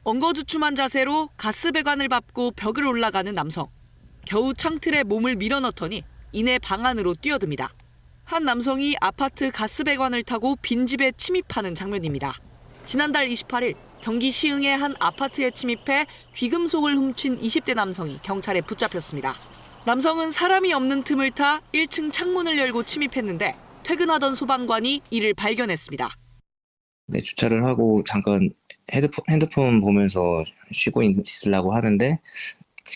엉거주춤한 자세로 가스 배관을 밟고 벽을 올라가는 남성. 겨우 창틀에 몸을 밀어넣더니 이내 방 안으로 뛰어듭니다. 한 남성이 아파트 가스 배관을 타고 빈집에 침입하는 장면입니다. 지난달 28일 경기 시흥의 한 아파트에 침입해 귀금속을 훔친 20대 남성이 경찰에 붙잡혔습니다. 남성은 사람이 없는 틈을 타 1층 창문을 열고 침입했는데 퇴근하던 소방관이 이를 발견했습니다. 네, 주차를 하고 잠깐 핸드폰 보면서 쉬고 있으려고 하는데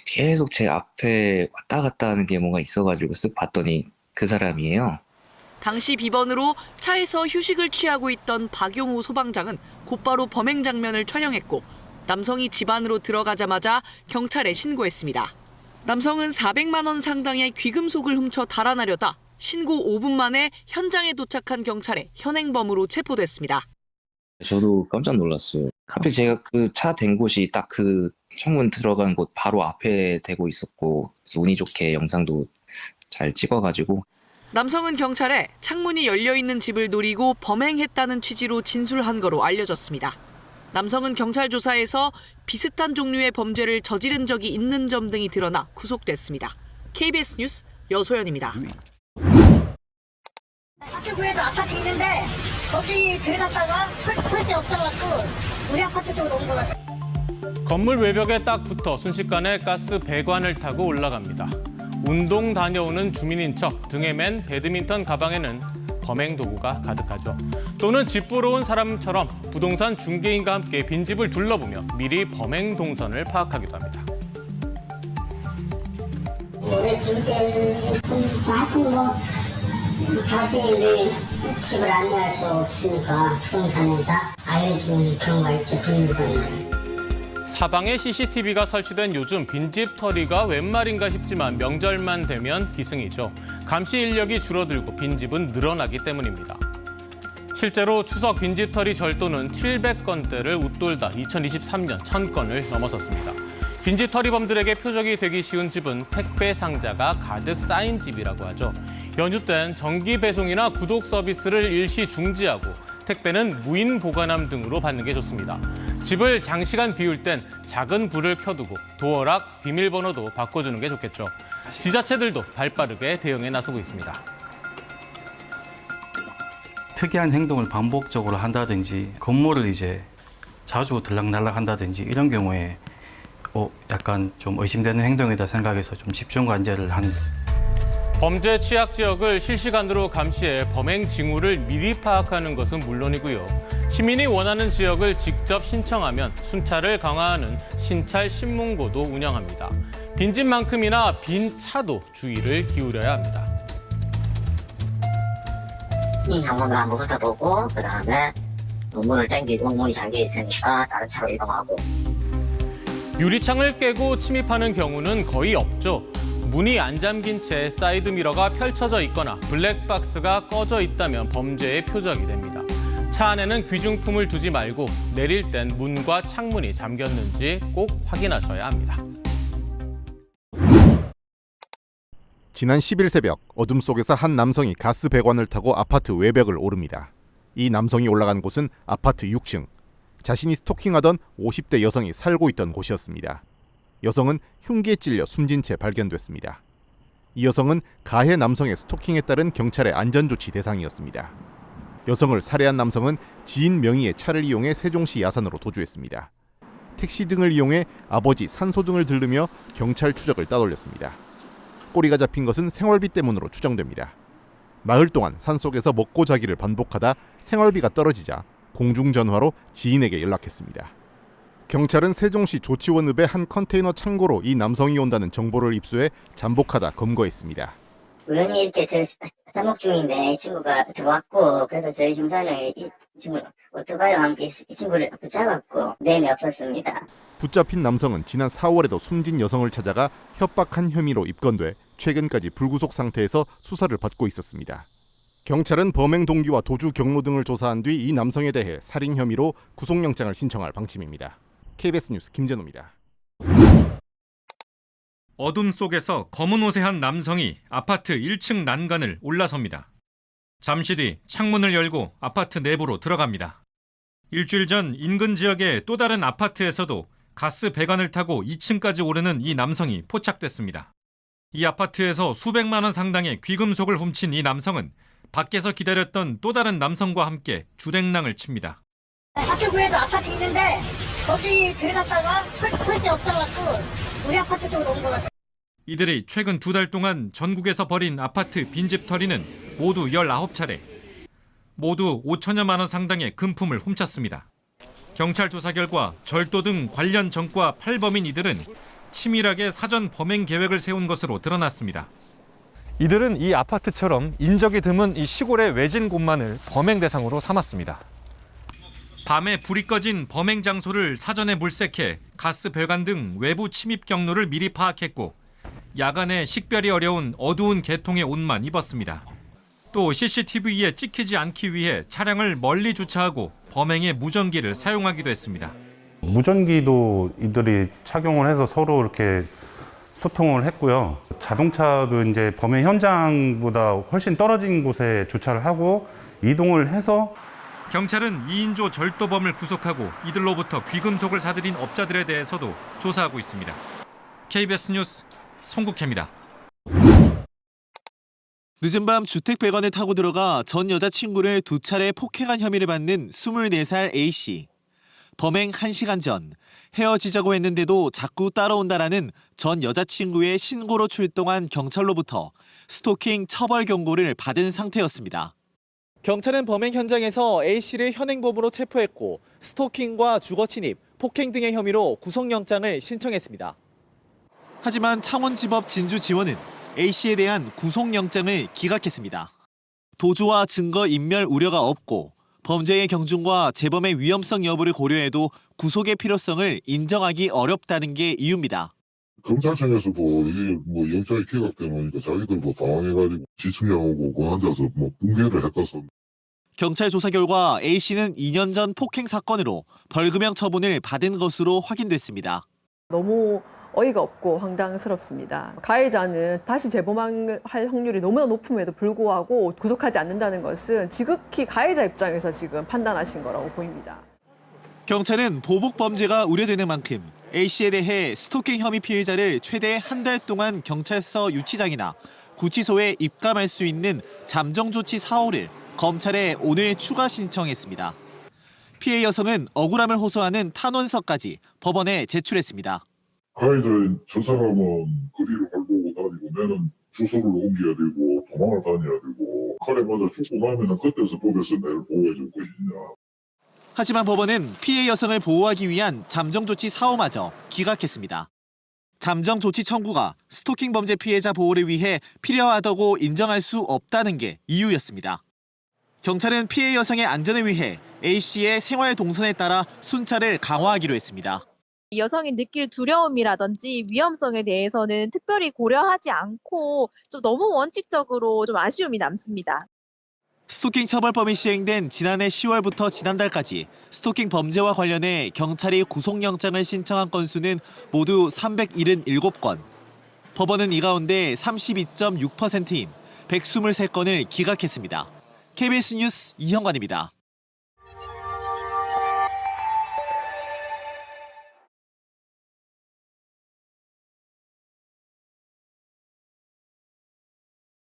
계속 제 앞에 왔다 갔다 하는 게 뭔가 있어가지고 쓱 봤더니 그 사람이에요. 당시 비번으로 차에서 휴식을 취하고 있던 박용호 소방장은 곧바로 범행 장면을 촬영했고 남성이 집 안으로 들어가자마자 경찰에 신고했습니다. 남성은 400만 원 상당의 귀금속을 훔쳐 달아나려다 신고 5분 만에 현장에 도착한 경찰에 현행범으로 체포됐습니다. 저도 깜짝 놀랐어요. 하필 제가 그 차 댄 곳이 딱 그 창문 들어간 곳 바로 앞에 대고 있었고 운이 좋게 영상도 잘 찍어가지고. 남성은 경찰에 창문이 열려있는 집을 노리고 범행했다는 취지로 진술한 거로 알려졌습니다. 남성은 경찰 조사에서 비슷한 종류의 범죄를 저지른 적이 있는 점 등이 드러나 구속됐습니다. KBS 뉴스 여소연입니다. 학교구에도 아파트 있는데 거기 들어갔다가 털 데 없어갖고 우리 아파트 쪽으로 온 것 같아요. 건물 외벽에 딱 붙어 순식간에 가스 배관을 타고 올라갑니다. 운동 다녀오는 주민인 척 등에 맨 배드민턴 가방에는 범행 도구가 가득하죠. 또는 집 보러 온 사람처럼 부동산 중개인과 함께 빈집을 둘러보며 미리 범행 동선을 파악하기도 합니다. 오래 둘 때는 하여튼 자신이 집을 안내할 수 없으니까 부동산에 다 알려주는 그런 거 있죠. 비밀번호. 사방에 CCTV가 설치된 요즘 빈집털이가 웬 말인가 싶지만 명절만 되면 기승이죠. 감시 인력이 줄어들고 빈집은 늘어나기 때문입니다. 실제로 추석 빈집털이 절도는 700건대를 웃돌다 2023년 1000건을 넘어섰습니다. 빈집털이범들에게 표적이 되기 쉬운 집은 택배 상자가 가득 쌓인 집이라고 하죠. 연휴 땐 정기 배송이나 구독 서비스를 일시 중지하고 택배는 무인 보관함 등으로 받는 게 좋습니다. 집을 장시간 비울 땐 작은 불을 켜두고 도어락, 비밀번호도 바꿔주는 게 좋겠죠. 지자체들도 발빠르게 대응에 나서고 있습니다. 특이한 행동을 반복적으로 한다든지 건물을 이제 자주 들락날락 한다든지 이런 경우에 약간 좀 의심되는 행동이다 생각해서 좀 집중 관제를 하는 범죄 취약 지역을 실시간으로 감시해 범행 징후를 미리 파악하는 것은 물론이고요. 시민이 원하는 지역을 직접 신청하면 순찰을 강화하는 신찰 신문고도 운영합니다. 빈집만큼이나 빈 차도 주의를 기울여야 합니다. 이 장문을 한번 훑어보고 그다음에 문을 당기고 문이 잠겨 있으니까 다른 차로 이동하고. 유리창을 깨고 침입하는 경우는 거의 없죠. 문이 안 잠긴 채 사이드미러가 펼쳐져 있거나 블랙박스가 꺼져 있다면 범죄의 표적이 됩니다. 차 안에는 귀중품을 두지 말고 내릴 땐 문과 창문이 잠겼는지 꼭 확인하셔야 합니다. 지난 10일 새벽 어둠 속에서 한 남성이 가스 배관을 타고 아파트 외벽을 오릅니다. 이 남성이 올라간 곳은 아파트 6층. 자신이 스토킹하던 50대 여성이 살고 있던 곳이었습니다. 여성은 흉기에 찔려 숨진 채 발견됐습니다. 이 여성은 가해 남성의 스토킹에 따른 경찰의 안전조치 대상이었습니다. 여성을 살해한 남성은 지인 명의의 차를 이용해 세종시 야산으로 도주했습니다. 택시 등을 이용해 아버지 산소 등을 들르며 경찰 추적을 따돌렸습니다. 꼬리가 잡힌 것은 생활비 때문으로 추정됩니다. 나흘 동안 산속에서 먹고 자기를 반복하다 생활비가 떨어지자 공중전화로 지인에게 연락했습니다. 경찰은 세종시 조치원읍의 한 컨테이너 창고로 이 남성이 온다는 정보를 입수해 잠복하다 검거했습니다. 우연히 이렇게 제 사목 중인데 이 친구가 들어왔고 그래서 저희 형사는 이 친구를 오토바이와 함께 이 친구를 붙잡았고 내내 없었습니다. 붙잡힌 남성은 지난 4월에도 숨진 여성을 찾아가 협박한 혐의로 입건돼 최근까지 불구속 상태에서 수사를 받고 있었습니다. 경찰은 범행 동기와 도주 경로 등을 조사한 뒤 이 남성에 대해 살인 혐의로 구속영장을 신청할 방침입니다. KBS 뉴스 김재노입니다. 어둠 속에서 검은 옷의 한 남성이 아파트 1층 난간을 올라섭니다. 잠시 뒤 창문을 열고 아파트 내부로 들어갑니다. 일주일 전 인근 지역의 또 다른 아파트에서도 가스 배관을 타고 2층까지 오르는 이 남성이 포착됐습니다. 이 아파트에서 수백만 원 상당의 귀금속을 훔친 이 남성은 밖에서 기다렸던 또 다른 남성과 함께 주랭랑을 칩니다. 하천구에도 아파트 있는데 거기 들어갔다가 털 데 없어갖고 우리 아파트 쪽으로 온 것 같아요. 이들이 최근 2달 동안 전국에서 벌인 아파트 빈집 털이는 모두 19차례. 모두 5천여만 원 상당의 금품을 훔쳤습니다. 경찰 조사 결과 절도 등 관련 전과 팔범인 이들은 치밀하게 사전 범행 계획을 세운 것으로 드러났습니다. 이들은 이 아파트처럼 인적이 드문 이 시골의 외진 곳만을 범행 대상으로 삼았습니다. 밤에 불이 꺼진 범행 장소를 사전에 물색해 가스 배관 등 외부 침입 경로를 미리 파악했고 야간에 식별이 어려운 어두운 계통의 옷만 입었습니다. 또 CCTV에 찍히지 않기 위해 차량을 멀리 주차하고 범행에 무전기를 사용하기도 했습니다. 무전기도 이들이 착용을 해서 서로 이렇게 소통을 했고요. 자동차도 이제 범행 현장보다 훨씬 떨어진 곳에 주차를 하고 이동을 해서 경찰은 2인조 절도범을 구속하고 이들로부터 귀금속을 사들인 업자들에 대해서도 조사하고 있습니다. KBS 뉴스 송국혜입니다. 늦은 밤 주택 배관을 타고 들어가 전 여자친구를 2차례 폭행한 혐의를 받는 24살 A씨. 범행 1시간 전 헤어지자고 했는데도 자꾸 따라온다라는 전 여자친구의 신고로 출동한 경찰로부터 스토킹 처벌 경고를 받은 상태였습니다. 경찰은 범행 현장에서 A씨를 현행범으로 체포했고 스토킹과 주거침입, 폭행 등의 혐의로 구속영장을 신청했습니다. 하지만 창원지법 진주지원은 A씨에 대한 구속영장을 기각했습니다. 도주와 증거 인멸 우려가 없고 범죄의 경중과 재범의 위험성 여부를 고려해도 구속의 필요성을 인정하기 어렵다는 게 이유입니다. 검찰청에서도 이게 영장이 기각되니까 자기들도 당황해가지고 지청장 오고 그 앉아서 붕괴를 했다서. 경찰 조사 결과 A씨는 2년 전 폭행 사건으로 벌금형 처분을 받은 것으로 확인됐습니다. 너무 어이가 없고 황당스럽습니다. 가해자는 다시 재범할 확률이 너무나 높음에도 불구하고 구속하지 않는다는 것은 지극히 가해자 입장에서 지금 판단하신 거라고 보입니다. 경찰은 보복 범죄가 우려되는 만큼 A씨에 대해 스토킹 혐의 피해자를 최대 한 달 동안 경찰서 유치장이나 구치소에 입감할 수 있는 잠정 조치 사호를 검찰에 오늘 추가 신청했습니다. 피해 여성은 억울함을 호소하는 탄원서까지 법원에 제출했습니다. 가해자인 저 사람은 거리를 헐보고 다니고 내는 주소를 옮겨야 되고 도망을 다녀야 되고 칼에 맞아 죽고 나면 그때서 법에서 내를 보호해줄 것이냐. 하지만 법원은 피해 여성을 보호하기 위한 잠정조치 사호마저 기각했습니다. 잠정조치 청구가 스토킹 범죄 피해자 보호를 위해 필요하다고 인정할 수 없다는 게 이유였습니다. 경찰은 피해 여성의 안전을 위해 A씨의 생활 동선에 따라 순찰을 강화하기로 했습니다. 여성이 느낄 두려움이라든지 위험성에 대해서는 특별히 고려하지 않고 좀 너무 원칙적으로 좀 아쉬움이 남습니다. 스토킹 처벌법이 시행된 지난해 10월부터 지난달까지 스토킹 범죄와 관련해 경찰이 구속영장을 신청한 건수는 모두 377건. 법원은 이 가운데 32.6%인 123건을 기각했습니다. KBS 뉴스 이형관입니다.